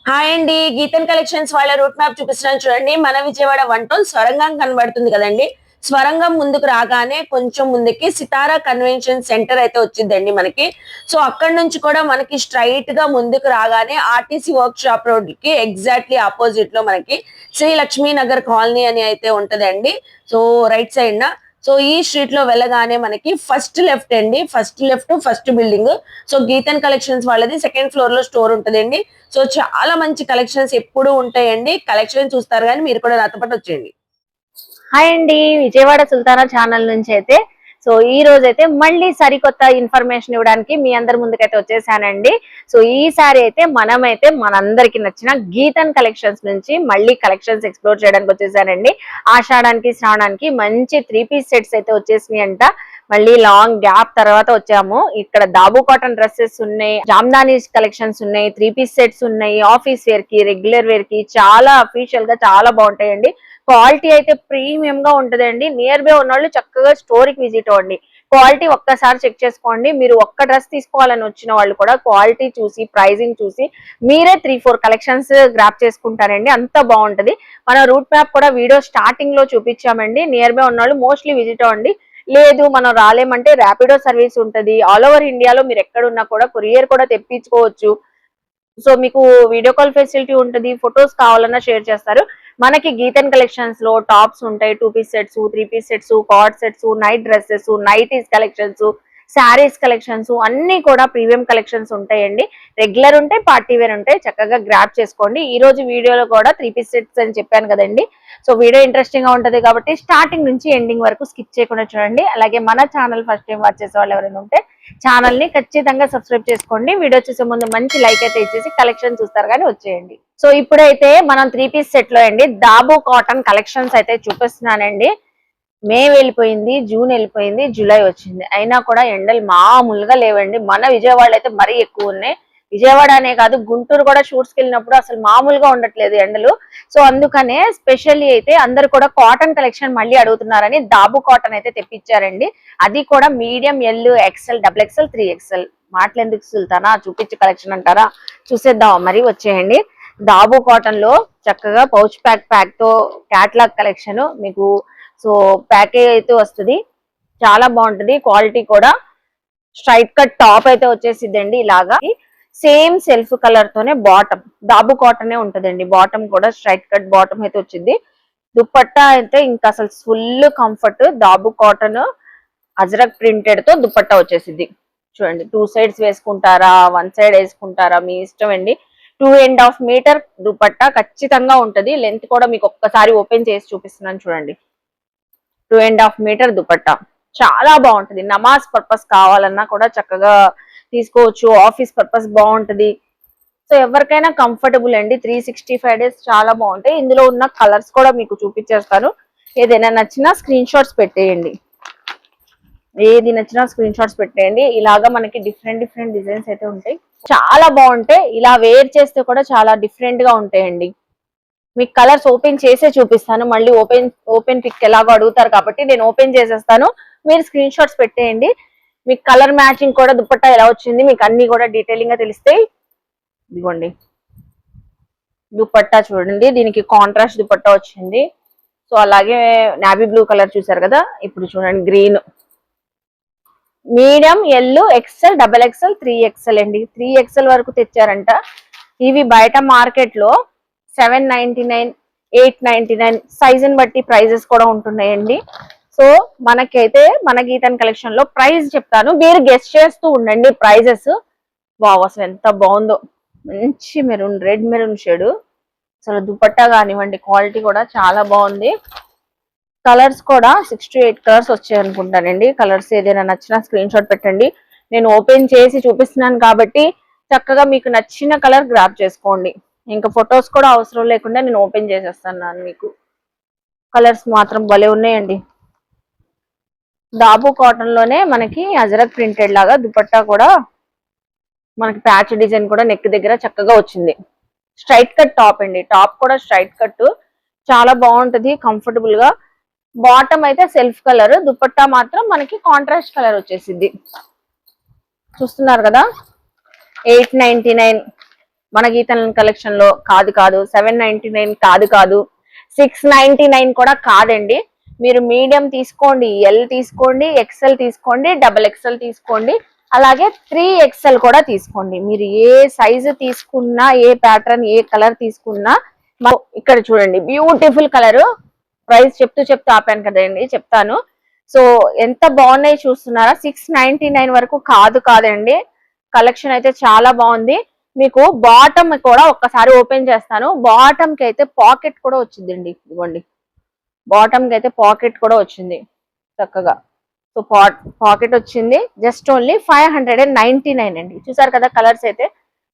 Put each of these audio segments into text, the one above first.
Hi అండి, Geethan collections వాళ్ళ route map చూపిస్తున్నాను చూడండి. మన విజయవాడ 1 టౌన్ స్వరంగం కనబడుతుంది కదండి. స్వరంగం ముందుకు రాగానే కొంచెం ముందుకి సితారా కన్వెన్షన్ సెంటర్ అయితే వచ్చిందండి మనకి. సో అక్కడ నుంచి కూడా మనకి స్ట్రైట్ గా ముందుకు రాగానే ఆర్టీసీ వర్క్ షాప్ రోడ్ కి ఎగ్జాక్ట్లీ ఆపోజిట్ లో మనకి శ్రీ లక్ష్మీ నగర్ కాలనీ అని అయితే ఉంటదండి. సో రైట్ సైడ్ నా సో ఈ స్ట్రీట్ లో వెళ్ళగానే మనకి ఫస్ట్ లెఫ్ట్ అండి, first building. So Geethan collections వాళ్ళది సెకండ్ ఫ్లోర్ లో స్టోర్ ఉంటదండి. సో చాలా మంచి కలెక్షన్స్ ఎప్పుడు ఉంటాయండి. కలెక్షన్ చూస్తారు కానీ మీరు కూడా నాతో పాటు వచ్చేయండి. హాయ్ అండి, విజయవాడ సుల్తానా ఛానల్ నుంచి అయితే ఈ రోజు అయితే మళ్ళీ సరికొత్త ఇన్ఫర్మేషన్ ఇవ్వడానికి మీ అందరి ముందుకైతే వచ్చేసానండి. ఈసారి అయితే మనమైతే మనందరికి నచ్చిన గీతన్ కలెక్షన్స్ నుంచి మళ్ళీ కలెక్షన్స్ ఎక్స్ప్లోర్ చేయడానికి వచ్చేసానండి. ఆషాఢానికి శ్రావణానికి మంచి 3 పీస్ సెట్స్ అయితే వచ్చేసినాయి అంట. మళ్ళీ లాంగ్ గ్యాప్ తర్వాత వచ్చాము. ఇక్కడ దాబు కాటన్ డ్రెస్సెస్ ఉన్నాయి, జామ్దానీ కలెక్షన్స్ ఉన్నాయి, 3 పీస్ సెట్స్ ఉన్నాయి. ఆఫీస్ వేర్ కి, రెగ్యులర్ వేర్ కి చాలా అఫీషియల్ గా చాలా బాగుంటాయండి. క్వాలిటీ అయితే ప్రీమియం గా ఉంటదండి. నియర్ బై ఉన్న వాళ్ళు చక్కగా స్టోర్ కి విజిట్ అవ్వండి. క్వాలిటీ ఒక్కసారి చెక్ చేసుకోండి. మీరు ఒక్క డ్రెస్ తీసుకోవాలని వచ్చిన వాళ్ళు కూడా క్వాలిటీ చూసి, ప్రైజింగ్ చూసి మీరే 3-4 కలెక్షన్స్ గ్రాప్ చేసుకుంటారండి. అంత బాగుంటది. మన రూట్ మ్యాప్ కూడా వీడియో స్టార్టింగ్ లో చూపించామండి. నియర్ బై ఉన్న వాళ్ళు మోస్ట్లీ విజిట్ అవ్వండి. లేదు మనం రాలేమంటే ర్యాపిడో సర్వీస్ ఉంటది. ఆల్ ఓవర్ ఇండియాలో మీరు ఎక్కడున్నా కూడా కొరియర్ కూడా తెప్పించుకోవచ్చు. మీకు వీడియో కాల్ ఫెసిలిటీ ఉంటది. ఫొటోస్ కావాలన్నా షేర్ చేస్తారు. మనకి గీతన్ కలెక్షన్స్ లో టాప్స్ ఉంటాయి, 2 piece sets, 3 piece sets, coord sets, night dresses, nighties collections, saris collections అన్ని కూడా ప్రీమియం కలెక్షన్స్ ఉంటాయండి. రెగ్యులర్ ఉంటాయి, పార్టీ వేర్ ఉంటాయి. చక్కగా గ్రాప్ చేసుకోండి. ఈ రోజు వీడియోలో కూడా 3 పీస్ సెట్స్ అని చెప్పాను కదండి. వీడియో ఇంట్రెస్టింగ్ గా ఉంటది కాబట్టి స్టార్టింగ్ నుంచి ఎండింగ్ వరకు స్కిప్ చేయకుండా చూడండి. అలాగే మన ఛానల్ ఫస్ట్ టైం వాచ్ చేసే వాళ్ళు ఎవరైనా ఉంటే ఛానల్ ని ఖచ్చితంగా సబ్స్క్రైబ్ చేసుకోండి. వీడియో చూసే ముందు మంచి లైక్ అయితే ఇచ్చేసి కలెక్షన్ చూస్తారు కానీ వచ్చేయండి. ఇప్పుడైతే మనం 3 పీస్ సెట్ లో అండి దాబు కాటన్ కలెక్షన్స్ అయితే చూపిస్తున్నానండి. మే వెళ్ళిపోయింది, జూన్ వెళ్ళిపోయింది, జూలై వచ్చింది. అయినా కూడా ఎండలు మామూలుగా లేవండి. మన విజయవాడ అయితే మరీ ఎక్కువ ఉన్నాయి. విజయవాడ అనే కాదు, గుంటూరు కూడా షూట్స్కి వెళ్ళినప్పుడు అసలు మామూలుగా ఉండట్లేదు ఎండలు. అందుకనే స్పెషల్లీ అయితే అందరు కూడా కాటన్ కలెక్షన్ మళ్ళీ అడుగుతున్నారని దాబు కాటన్ అయితే తెప్పించారండి. అది కూడా medium, L, XL, XXL, 3XL. మాటలు ఎందుకు సుల్తానా, చూపించు కలెక్షన్ అంటారా? చూసేద్దాం మరి, వచ్చేయండి. దాబు కాటన్ లో చక్కగా పౌచ్ ప్యాక్ తో క్యాట్లాగ్ కలెక్షన్ మీకు ప్యాకేజ్ అయితే వస్తుంది. చాలా బాగుంటది. క్వాలిటీ కూడా స్ట్రైట్ కట్ టాప్ అయితే వచ్చేసిద్దండి. ఇలాగా సేమ్ సెల్ఫ్ కలర్ తోనే బాటమ్ దాబు కాటనే ఉంటదండి. బాటమ్ కూడా స్ట్రైట్ కట్ బాటమ్ అయితే వచ్చింది. దుపట్టా అయితే ఇంకా అసలు full comfort. Dabu cotton Ajrakh printed తో దుపట్టా వచ్చేసిద్ది. చూడండి, 2 సైడ్స్ వేసుకుంటారా, 1 సైడ్ వేసుకుంటారా, మీ ఇష్టం అండి. 2.5 మీటర్ దుపట్టా ఖచ్చితంగా ఉంటది. లెంత్ కూడా మీకు ఒక్కసారి ఓపెన్ చేసి చూపిస్తున్నాను చూడండి. 2.5 మీటర్ దుపట్టా చాలా బాగుంటది. నమాజ్ పర్పస్ కావాలన్నా కూడా చక్కగా తీసుకోవచ్చు. ఆఫీస్ పర్పస్ బాగుంటది. ఎవరికైనా కంఫర్టబుల్ అండి. 365 డేస్ చాలా బాగుంటాయి. ఇందులో ఉన్న కలర్స్ కూడా మీకు చూపించేస్తాను. ఏదైనా నచ్చినా స్క్రీన్ షాట్స్ పెట్టేయండి. ఏది నచ్చినా స్క్రీన్ షాట్స్ పెట్టేయండి. ఇలాగా మనకి డిఫరెంట్ డిజైన్స్ అయితే ఉంటాయి. చాలా బాగుంటాయి. ఇలా వేర్ చేస్తే కూడా చాలా డిఫరెంట్ గా ఉంటాయండి. మీకు కలర్స్ ఓపెన్ చేసే చూపిస్తాను. మళ్ళీ ఓపెన్ పిక్ ఎలాగో అడుగుతారు కాబట్టి నేను ఓపెన్ చేసేస్తాను. మీరు స్క్రీన్ షాట్స్ పెట్టేయండి. మీకు కలర్ మ్యాచింగ్ కూడా దుపట్టా ఎలా వచ్చింది మీకు అన్ని కూడా డీటెయిలింగ్ గా తెలుస్తాయి. ఇదిగోండి దుపట్టా చూడండి. దీనికి కాంట్రాస్ట్ దుపట్టా వచ్చింది. అలాగే నావీ బ్లూ కలర్ చూసారు కదా. ఇప్పుడు చూడండి green. Medium, L, XL, XXL, 3XL అండి. 3XL వరకు తెచ్చారంట. ఇవి బయట మార్కెట్ లో 799, 899 సైజుని బట్టి ప్రైజెస్ కూడా ఉంటున్నాయండి. మనకైతే మన గీతన్ కలెక్షన్ లో ప్రైస్ చెప్తాను, మీరు గెస్ట్ చేస్తూ ఉండండి ప్రైజెస్. వావ్, అసలు ఎంత బాగుందో. మంచి మెరూన్, రెడ్ మెరూన్ షేడ్. అసలు దుపట్టా కానివ్వండి, క్వాలిటీ కూడా చాలా బాగుంది. కలర్స్ కూడా 6 to 8 కలర్స్ వచ్చాయి అనుకుంటానండి. కలర్స్ ఏదైనా నచ్చినా స్క్రీన్ షాట్ పెట్టండి. నేను ఓపెన్ చేసి చూపిస్తున్నాను కాబట్టి చక్కగా మీకు నచ్చిన కలర్ గ్రాప్ చేసుకోండి. ఇంకా ఫొటోస్ కూడా అవసరం లేకుండా నేను ఓపెన్ చేసేస్తాను. మీకు కలర్స్ మాత్రం భలే ఉన్నాయండి. దాబు కాటన్ లోనే మనకి అజరక్ ప్రింటెడ్ లాగా దుపట్టా కూడా మనకి ప్యాచ్ డిజైన్ కూడా నెక్ దగ్గర చక్కగా వచ్చింది. స్ట్రైట్ కట్ టాప్ అండి. టాప్ కూడా స్ట్రైట్ కట్ చాలా బాగుంటది, కంఫర్టబుల్ గా. బాటమ్ అయితే సెల్ఫ్ కలర్, దుపట్టా మాత్రం మనకి కాంట్రాస్ట్ కలర్ వచ్చేసింది. చూస్తున్నారు కదా. 899 మన గీతన్ కలెక్షన్ లో కాదు 799 కాదు 699 కూడా కాదండి. మీరు మీడియం తీసుకోండి, ఎల్ తీసుకోండి, ఎక్సెల్ తీసుకోండి, డబుల్ ఎక్సెల్ తీసుకోండి, అలాగే 3XL కూడా తీసుకోండి. మీరు ఏ సైజు తీసుకున్నా, ఏ ప్యాటర్న్, ఏ కలర్ తీసుకున్నా ఇక్కడ చూడండి బ్యూటిఫుల్ కలర్. ప్రైస్ చెప్తూ ఆపాను కదండి, చెప్తాను. సో ఎంత బాగున్నాయి చూస్తున్నారా? 699 వరకు కాదండి. కలెక్షన్ అయితే చాలా బాగుంది. మీకు బాటమ్ కూడా ఒక్కసారి ఓపెన్ చేస్తాను. బాటమ్ కి అయితే పాకెట్ కూడా వచ్చిందండి. ఇదిగోండి, బాటమ్ కి అయితే పాకెట్ కూడా వచ్చింది చక్కగా. సో పాకెట్ వచ్చింది. జస్ట్ ఓన్లీ 599 అండి. చూసారు కదా కలర్స్ అయితే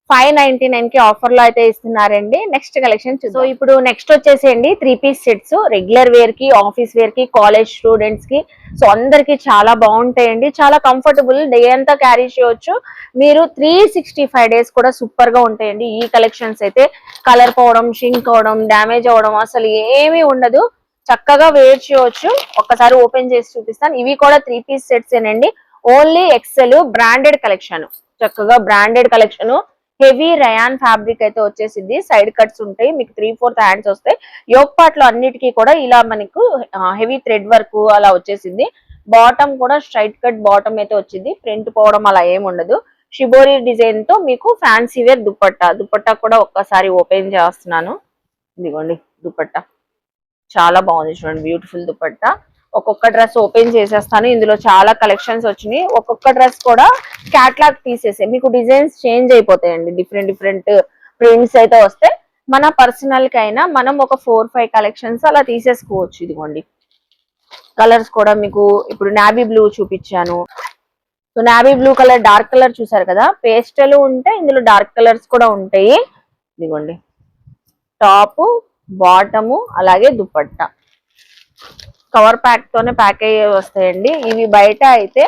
599 కి ఆఫర్ లో అయితే ఇస్తున్నారండి. Next collection. సో ఇప్పుడు నెక్స్ట్ వచ్చేసేయండి 3 పీస్ సెట్స్. రెగ్యులర్ వేర్ కి, ఆఫీస్ వేర్ కి, కాలేజ్ స్టూడెంట్స్ కి, సో అందరికి చాలా బాగుంటాయండి. చాలా కంఫర్టబుల్, డే అంతా క్యారీ చేయొచ్చు. మీరు 365 డేస్ కూడా సూపర్ గా ఉంటాయండి. ఈ కలెక్షన్స్ అయితే కలర్ పోవడం, షింక్ అవడం, డ్యామేజ్ అవడం అసలు ఏమీ ఉండదు. చక్కగా వేర్ చేయొచ్చు. ఒక్కసారి ఓపెన్ చేసి చూపిస్తాను. ఇవి కూడా 3 పీస్ సెట్స్ ఏనండి. ఓన్లీ ఎక్సెల్ బ్రాండెడ్ కలెక్షన్, చక్కగా branded collection. Heavy rayon fabric అయితే వచ్చేసింది. సైడ్ కట్స్ ఉంటాయి, మీకు 3/4 హ్యాండ్స్ వస్తాయి. యోక్ పార్ట్ లో అన్నిటికీ కూడా ఇలా మనకు హెవీ థ్రెడ్ వర్క్ అలా వచ్చేసింది. బాటమ్ కూడా స్ట్రైట్ కట్ బాటమ్ అయితే వచ్చింది. ప్రింట్ పోవడం అలా ఏమి ఉండదు. షిబోరి డిజైన్ తో మీకు ఫ్యాన్సీ వేర్ దుపట్టా కూడా ఒక్కసారి ఓపెన్ చేస్తున్నాను. ఇదిగోండి దుపట్టా చాలా బాగుంది చూడండి, బ్యూటిఫుల్ దుపట్టా. ఒక్కొక్క డ్రెస్ ఓపెన్ చేసేస్తాను. ఇందులో చాలా కలెక్షన్స్ వచ్చినాయి. ఒక్కొక్క డ్రెస్ కూడా క్యాట్లాగ్ తీసేసే మీకు డిజైన్స్ చేంజ్ అయిపోతాయండి. డిఫరెంట్ ప్రింట్స్ అయితే వస్తే మన పర్సనల్ కి అయినా మనం ఒక 4-5 కలెక్షన్స్ అలా తీసేసుకోవచ్చు. ఇదిగోండి కలర్స్ కూడా మీకు ఇప్పుడు నావీ బ్లూ చూపించాను. So navy blue colour, dark colour చూసారు కదా, పేస్టల్ ఉంటే ఇందులో డార్క్ కలర్స్ కూడా ఉంటాయి. ఇదిగోండి టాప్, బాటము, అలాగే దుపట్టా కవర్ ప్యాక్ తోనే ప్యాక్ అయ్యే వస్తాయండి. ఇవి బయట అయితే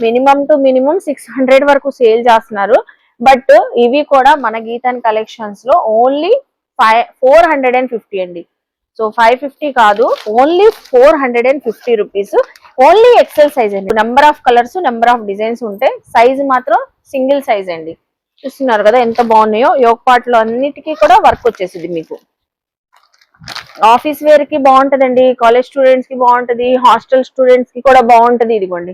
మినిమం టు మినిమం 600 వరకు సేల్ చేస్తున్నారు. బట్ ఇవి కూడా మన గీతన్ కలెక్షన్స్ లో ఓన్లీ 450 అండి. సో 550 కాదు, only 450 rupees. Only XL size అండి. Number of colours, number of designs ఉంటాయి. సైజ్ మాత్రం సింగిల్ సైజ్ అండి. చూస్తున్నారు కదా ఎంత బాగున్నాయో. యోక్ పార్ట్ లో అన్నిటికీ కూడా వర్క్ వచ్చేసింది. మీకు ఆఫీస్ వేర్ కి బాగుంటదండి, కాలేజ్ స్టూడెంట్స్ కి బాగుంటది, హాస్టల్ స్టూడెంట్స్ కి కూడా బాగుంటది. ఇదిగోండి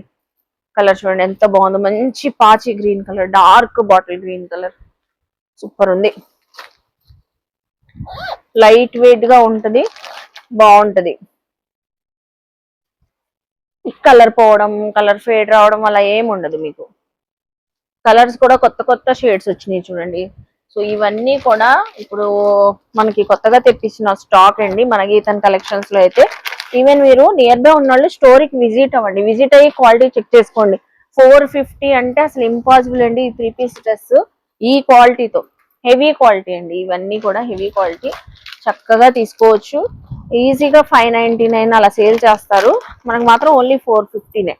కలర్ చూడండి ఎంత బాగుందో. మంచి పాచి green colour, dark bottle green colour, super ఉంది. లైట్ వెయిట్ గా ఉంటది, బాగుంటది. కలర్ పోవడం, కలర్ ఫేడ్ రావడం అలా ఏమి ఉండదు. మీకు కలర్స్ కూడా కొత్త షేడ్స్ వచ్చినాయి చూడండి. సో ఇవన్నీ కూడా ఇప్పుడు మనకి కొత్తగా తెప్పించిన స్టాక్ అండి మన గీతన్ కలెక్షన్స్ లో అయితే. ఈవెన్ మీరు నియర్ బై ఉన్న వాళ్ళు స్టోర్ కి విజిట్ అవ్వండి, విజిట్ అయ్యి క్వాలిటీ చెక్ చేసుకోండి. 450 అంటే అసలు ఇంపాసిబుల్ అండి. ఈ 3 పీస్ డ్రెస్ ఈ క్వాలిటీతో, హెవీ క్వాలిటీ అండి. ఇవన్నీ కూడా హెవీ క్వాలిటీ, చక్కగా తీసుకోవచ్చు. ఈజీగా 599 అలా సేల్ చేస్తారు. మనకు మాత్రం ఓన్లీ 450నే.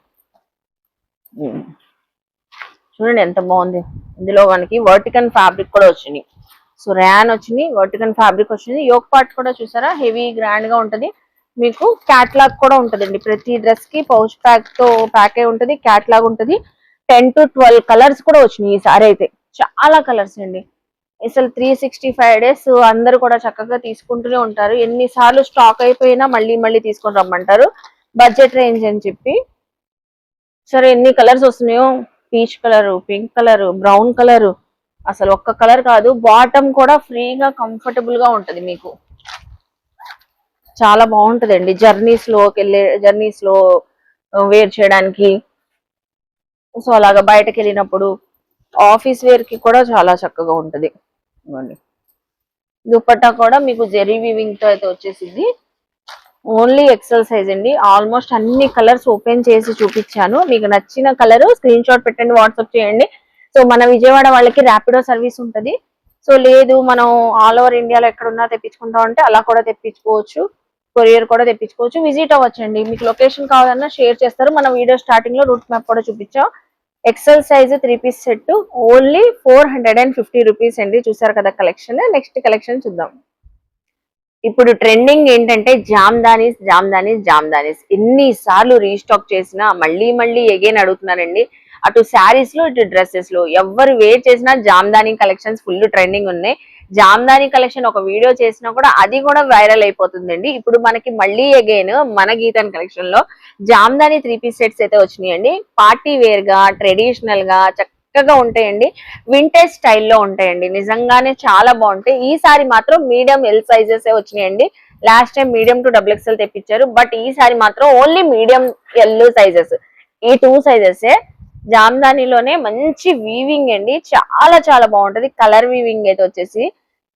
చూడండి ఎంత బాగుంది. ఇందులో మనకి వర్టికన్ ఫ్యాబ్రిక్ కూడా వచ్చింది. సో ర్యాన్ వచ్చింది, వర్టికన్ ఫ్యాబ్రిక్ వచ్చింది. యోక్ పార్ట్ కూడా చూసారా హెవీ గ్రాండ్ గా ఉంటది. మీకు క్యాట్లాగ్ కూడా ఉంటదండి. ప్రతి డ్రెస్ కి పౌచ్ ప్యాక్ తో ప్యాక్ అయి ఉంటది. క్యాట్లాగ్ ఉంటది. 10 to 12 కలర్స్ కూడా వచ్చినాయి ఈసారి అయితే. చాలా కలర్స్ అండి. అసలు 365 డేస్ అందరూ కూడా చక్కగా తీసుకుంటూనే ఉంటారు. ఎన్నిసార్లు స్టాక్ అయిపోయినా మళ్ళీ తీసుకొని రమ్మంటారు. బడ్జెట్ రేంజ్ అని చెప్పి. సరే ఎన్ని కలర్స్ వస్తున్నాయో, peach colour, pink colour, brown colour, అసలు ఒక్క కలర్ కాదు. బాటమ్ కూడా ఫ్రీగా కంఫర్టబుల్ గా ఉంటది. మీకు చాలా బాగుంటదండి. జర్నీస్ లో వేర్ చేయడానికి, సో అలాగా బయటకు వెళ్ళినప్పుడు ఆఫీస్ వేర్ కి కూడా చాలా చక్కగా ఉంటది. దుపట్టా కూడా మీకు జెరీ వీవింగ్ తో అయితే వచ్చేసింది. ఓన్లీ ఎక్సెల్ సైజ్ అండి. ఆల్మోస్ట్ అన్ని కలర్స్ ఓపెన్ చేసి చూపించాను. మీకు నచ్చిన కలర్ స్క్రీన్ షాట్ పెట్టండి, వాట్సాప్ చేయండి. సో మన విజయవాడ వాళ్ళకి ర్యాపిడో సర్వీస్ ఉంటది. సో లేదు మనం ఆల్ ఓవర్ ఇండియాలో ఎక్కడున్నా తెప్పించుకుంటాం అంటే అలా కూడా తెప్పించుకోవచ్చు. కొరియర్ కూడా తెప్పించుకోవచ్చు. విజిట్ అవ్వచ్చండి. మీకు లొకేషన్ కావాలన్నా షేర్ చేస్తారు. మన వీడియో స్టార్టింగ్ లో రూట్ మ్యాప్ కూడా చూపించాం. Excel size 3 piece set only 450 rupees అండి. చూసారు కదా కలెక్షన్. నెక్స్ట్ కలెక్షన్ చూద్దాం. ఇప్పుడు ట్రెండింగ్ ఏంటంటే జామ్దానీస్. ఎన్నిసార్లు రీస్టాక్ చేసినా మళ్ళీ అగైన్ అడుగుతున్నానండి. అటు శారీస్ లో ఇటు డ్రెస్సెస్ లో ఎవరు వేర్ చేసినా జామ్దాని కలెక్షన్స్ ఫుల్ ట్రెండింగ్ ఉన్నాయి. జామ్దాని కలెక్షన్ ఒక వీడియో చేసినా కూడా అది కూడా వైరల్ అయిపోతుందండి. ఇప్పుడు మనకి మళ్ళీ అగైన్ మన గీతాన్ కలెక్షన్ లో జామ్దాని 3 పీస్ సెట్స్ అయితే వచ్చినాయండి. పార్టీ వేర్ గా ట్రెడిషనల్ గా చక్కగా ఉంటాయండి. వింటేజ్ స్టైల్లో ఉంటాయండి. నిజంగానే చాలా బాగుంటాయి. ఈసారి మాత్రం మీడియం ఎల్ సైజెస్ వచ్చినాయండి. Last time medium to XXL తెప్పించారు. బట్ ఈసారి మాత్రం ఓన్లీ మీడియం ఎల్ సైజెస్, ఈ 2 సైజెస్. జామ్దానిలోనే మంచి వీవింగ్ అండి, చాలా చాలా బాగుంటది. కలర్ వీవింగ్ అయితే వచ్చేసి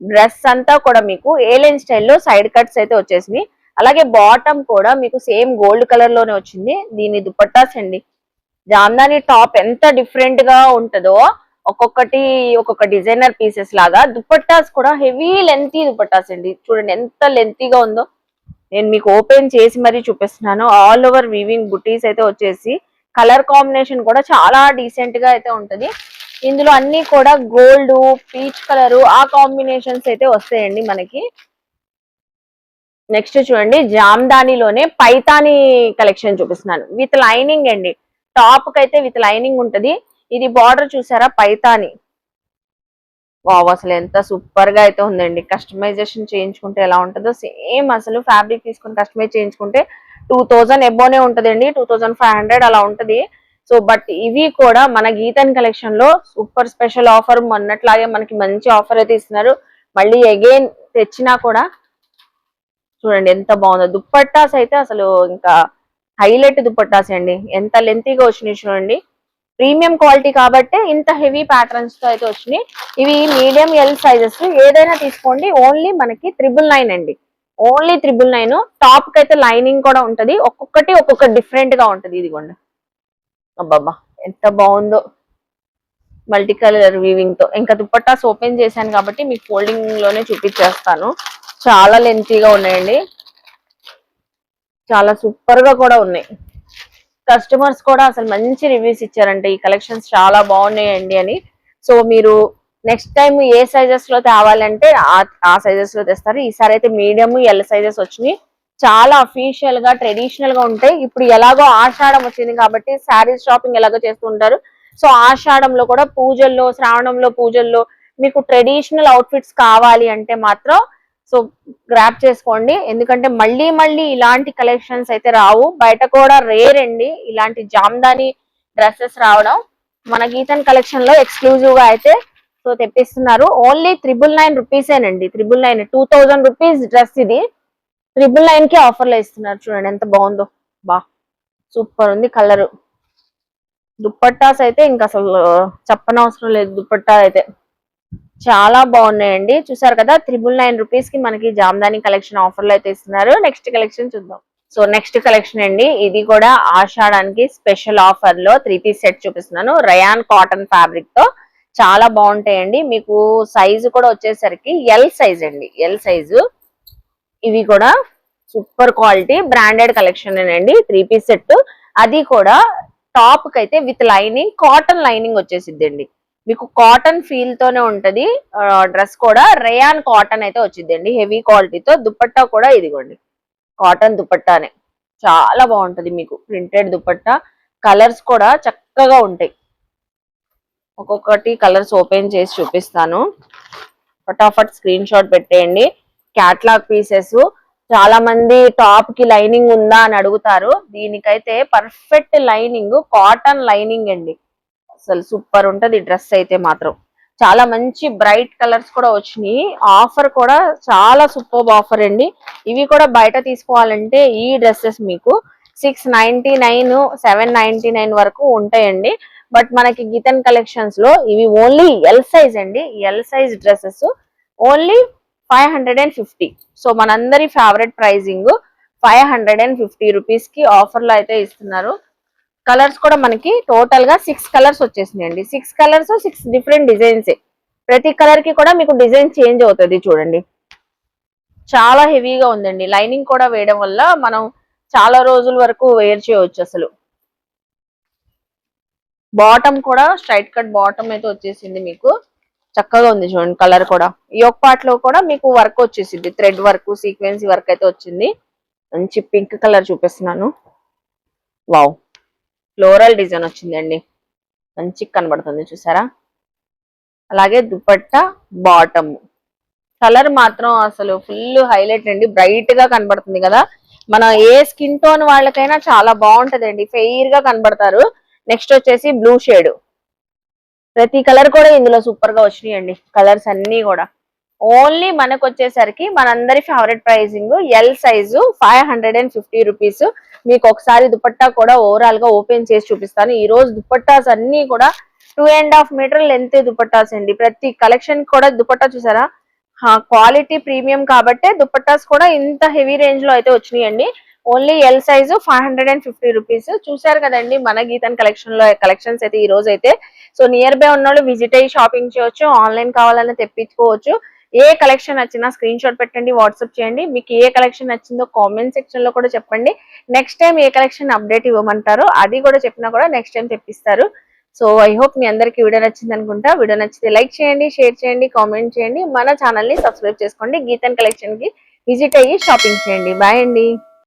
డ్రెస్ అంతా కూడా మీకు ఏలైన్ స్టైల్లో సైడ్ కట్స్ అయితే వచ్చేసినాయి. అలాగే బాటమ్ కూడా మీకు సేమ్ గోల్డ్ కలర్ లోనే వచ్చింది. దీని దుపట్టాస్ అండి, జామ్దాని టాప్ ఎంత డిఫరెంట్ గా ఉంటుందో ఒక్కొక్కటి ఒక్కొక్క డిజైనర్ పీసెస్ లాగా, దుపట్టాస్ కూడా హెవీ లెంతీ దుపట్టాస్ అండి. చూడండి ఎంత లెంతీగా ఉందో. నేను మీకు ఓపెన్ చేసి మరీ చూపిస్తున్నాను. ఆల్ ఓవర్ వీవింగ్ బుటీస్ అయితే వచ్చేసి కలర్ కాంబినేషన్ కూడా చాలా డీసెంట్ గా అయితే ఉంటది. ఇందులో అన్ని కూడా గోల్డ్, పీచ్ కలర్ ఆ కాంబినేషన్స్ అయితే వస్తాయండి మనకి. నెక్స్ట్ చూడండి, జామ్దానిలోనే పైతాని కలెక్షన్ చూపిస్తున్నాను విత్ లైనింగ్ అండి. టాప్ కి అయితే విత్ లైనింగ్ ఉంటది. ఇది బార్డర్ చూసారా, పైతాని. వావ్, అసలు ఎంత సూపర్ గా అయితే ఉందండి. కస్టమైజేషన్ చేయించుకుంటే ఎలా ఉంటుందో సేమ్ అసలు ఫ్యాబ్రిక్ తీసుకుని కస్టమైజ్ చేయించుకుంటే 2000 ఎబోనే ఉంటదండి, 2500 అలా ఉంటది. సో బట్ ఇవి కూడా మన గీతాన్ కలెక్షన్ లో సూపర్ స్పెషల్ ఆఫర్, మొన్నట్లాగే మనకి మంచి ఆఫర్ అయితే ఇస్తున్నారు. మళ్ళీ అగైన్ తెచ్చినా కూడా చూడండి ఎంత బాగుందో. దుప్పట్టాస్ అయితే అసలు ఇంకా హైలైట్ దుపట్టాస్ అండి. ఎంత లెంతీగా వచ్చినాయి చూడండి. ప్రీమియం క్వాలిటీ కాబట్టి ఇంత హెవీ ప్యాటర్న్స్ తో అయితే వచ్చినాయి. ఇవి మీడియం ఎల్ సైజెస్, ఏదైనా తీసుకోండి. ఓన్లీ మనకి 999 అండి, ఓన్లీ 999. టాప్ కి అయితే లైనింగ్ కూడా ఉంటది. ఒక్కొక్కటి ఒక్కొక్క డిఫరెంట్ గా ఉంటది. ఇదిగోండి, అబ్బాబ్బా ఎంత బాగుందో, మల్టీ కలర్ వీవింగ్ తో. ఇంకా దుపట్టాస్ ఓపెన్ చేశాను కాబట్టి మీకు ఫోల్డింగ్ లోనే చూపించేస్తాను. చాలా లెంతీగా ఉన్నాయండి, చాలా సూపర్ గా కూడా ఉన్నాయి. కస్టమర్స్ కూడా అసలు మంచి రివ్యూస్ ఇచ్చారంటే ఈ కలెక్షన్స్ చాలా బాగున్నాయండి అని. సో మీరు నెక్స్ట్ టైం ఏ సైజెస్ లో తేవాలంటే ఆ సైజెస్ లో తెస్తారు. ఈసారి అయితే మీడియం ఎల్ సైజెస్ వచ్చినాయి. చాలా అఫీషియల్ గా ట్రెడిషనల్ గా ఉంటాయి. ఇప్పుడు ఎలాగో ఆషాఢం వచ్చింది కాబట్టి శారీస్ షాపింగ్ ఎలాగో చేస్తూ ఉంటారు. సో ఆషాఢంలో కూడా పూజల్లో, శ్రావణంలో పూజల్లో మీకు ట్రెడిషనల్ అవుట్ఫిట్స్ కావాలి అంటే మాత్రం సో గ్రాప్ చేసుకోండి. ఎందుకంటే మళ్ళీ మళ్ళీ ఇలాంటి కలెక్షన్స్ అయితే రావు. బయట కూడా రేర్ అండి ఇలాంటి జామ్దాని డ్రెస్సెస్ రావడం. మన గీతన్ కలెక్షన్ లో ఎక్స్క్లూజివ్ గా అయితే సో తెప్పిస్తున్నారు. ఓన్లీ 999 రూపీసేనండి. 999, 2000 రూపీస్ డ్రెస్ ఇది 999 కి ఆఫర్ లో ఇస్తున్నారు. చూడండి ఎంత బాగుందో, బా సూపర్ ఉంది కలర్. దుప్పట్టాస్ అయితే ఇంకా అసలు చెప్పనవసరం లేదు. దుప్పట్టా అయితే చాలా బాగున్నాయండి. చూసారు కదా, 999 రూపీస్ కి మనకి జామ్దాని కలెక్షన్ ఆఫర్ లో అయితే ఇస్తున్నారు. నెక్స్ట్ కలెక్షన్ చూద్దాం. సో నెక్స్ట్ కలెక్షన్ అండి, ఇది కూడా ఆషాఢానికి స్పెషల్ ఆఫర్ లో 3 పీస్ సెట్ చూపిస్తున్నాను. రయాన్ కాటన్ ఫ్యాబ్రిక్ తో చాలా బాగుంటాయండి. మీకు సైజు కూడా వచ్చేసరికి ఎల్ సైజ్ అండి, ఎల్ సైజు. ఇవి కూడా సూపర్ క్వాలిటీ బ్రాండెడ్ కలెక్షన్ అండి. 3 పీస్ సెట్, అది కూడా టాప్ కి అయితే విత్ లైనింగ్, కాటన్ లైనింగ్ వచ్చేసిద్దండి. మీకు కాటన్ ఫీల్ తోనే ఉంటది. డ్రెస్ కూడా రేయాన్ కాటన్ అయితే వచ్చిందండి, హెవీ క్వాలిటీతో. దుపట్టా కూడా ఇదిగోండి కాటన్ దుపట్టానే, చాలా బాగుంటది. మీకు ప్రింటెడ్ దుపట్టా. కలర్స్ కూడా చక్కగా ఉంటాయి. ఒక్కొక్కటి కలర్స్ ఓపెన్ చేసి చూపిస్తాను. ఫటాఫట్ స్క్రీన్ షాట్ పెట్టేయండి. Catalogue pieces. చాలా మంది టాప్ కి లైనింగ్ ఉందా అని అడుగుతారు. దీనికైతే పర్ఫెక్ట్ లైనింగ్, కాటన్ లైనింగ్ అండి. అసలు సూపర్ ఉంటది డ్రెస్ అయితే మాత్రం. చాలా మంచి బ్రైట్ కలర్స్ కూడా వచ్చినాయి. ఆఫర్ కూడా చాలా సూపర్ ఆఫర్ అండి. ఇవి కూడా బయట తీసుకోవాలంటే ఈ డ్రెస్సెస్ మీకు 699, 799 వరకు ఉంటాయండి. బట్ మనకి గీతన్ కలెక్షన్స్ లో ఇవి ఓన్లీ ఎల్ సైజ్ అండి. L size dresses only 550. So మనందరి ఫేవరెట్ ప్రైజింగ్ 550 రూపీస్ కి ఆఫర్ లో అయితే ఇస్తున్నారు. కలర్స్ కూడా మనకి టోటల్ గా 6 కలర్స్ వచ్చేసినాయండి. 6 colours, 6 different designs. ప్రతి కలర్ కి కూడా మీకు డిజైన్ చేంజ్ అవుతుంది. చూడండి చాలా హెవీగా ఉందండి. లైనింగ్ కూడా వేయడం వల్ల మనం చాలా రోజుల వరకు వేర్ చేయవచ్చు. అసలు బాటమ్ కూడా స్ట్రైట్ కట్ బాటమ్ అయితే వచ్చేసింది. మీకు చక్కగా ఉంది చూడండి. కలర్ కూడా యోక్ పార్ట్ లో కూడా మీకు వర్క్ వచ్చేసింది. థ్రెడ్ వర్క్, సీక్వెన్సీ వర్క్ అయితే వచ్చింది. మంచి పింక్ కలర్ చూపిస్తున్నాను. వావ్, ఫ్లోరల్ డిజైన్ వచ్చిందండి. మంచిగా కనబడుతుంది చూసారా. అలాగే దుపట్టా బాటమ్ కలర్ మాత్రం అసలు ఫుల్ హైలైట్ అండి, బ్రైట్ గా కనబడుతుంది కదా. మన ఏ స్కిన్ టోన్ వాళ్ళకైనా చాలా బాగుంటదండి, ఫెయిర్ గా కనబడతారు. నెక్స్ట్ వచ్చేసి బ్లూ షేడ్, ప్రతి కలర్ కూడా ఇందులో సూపర్ గా వచ్చినాయండి. కలర్స్ అన్ని కూడా ఓన్లీ మనకు వచ్చేసరికి మనందరి favourite pricing L size 550 rupees. మీకు ఒకసారి దుపట్టా కూడా ఓవరాల్ గా ఓపెన్ చేసి చూపిస్తాను. ఈ రోజు దుపట్టాస్ అన్ని కూడా 2.5 మీటర్ లెంత్ దుపట్టాస్ అండి. ప్రతి కలెక్షన్ కూడా దుపట్టా చూసారా, క్వాలిటీ ప్రీమియం కాబట్టే దుపట్టాస్ కూడా ఇంత హెవీ రేంజ్ లో అయితే వచ్చినాయండి. Only L size 550 rupees. చూసారు కదండి మన గీతన్ కలెక్షన్ లో కలెక్షన్స్ అయితే ఈ రోజు అయితే. సో నియర్ బై ఉన్న వాళ్ళు విజిట్ అయ్యి షాపింగ్ చేయొచ్చు, ఆన్లైన్ కావాలన్నా తెప్పించుకోవచ్చు. ఏ కలెక్షన్ నచ్చినా స్క్రీన్ షాట్ పెట్టండి, వాట్సాప్ చేయండి. మీకు ఏ కలెక్షన్ నచ్చిందో కామెంట్ సెక్షన్ లో కూడా చెప్పండి. నెక్స్ట్ టైం ఏ కలెక్షన్ అప్డేట్ ఇవ్వమంటారో అది కూడా చెప్పినా కూడా నెక్స్ట్ టైం తెప్పిస్తారు. సో ఐ హోప్ మీ అందరికి వీడియో నచ్చింది అనుకుంటా. వీడియో నచ్చితే లైక్ చేయండి, షేర్ చేయండి, కామెంట్ చేయండి. మన ఛానల్ ని సబ్స్క్రైబ్ చేసుకోండి. గీతన్ కలెక్షన్ కి విజిట్ అయ్యి షాపింగ్ చేయండి. బాయ్ అండి.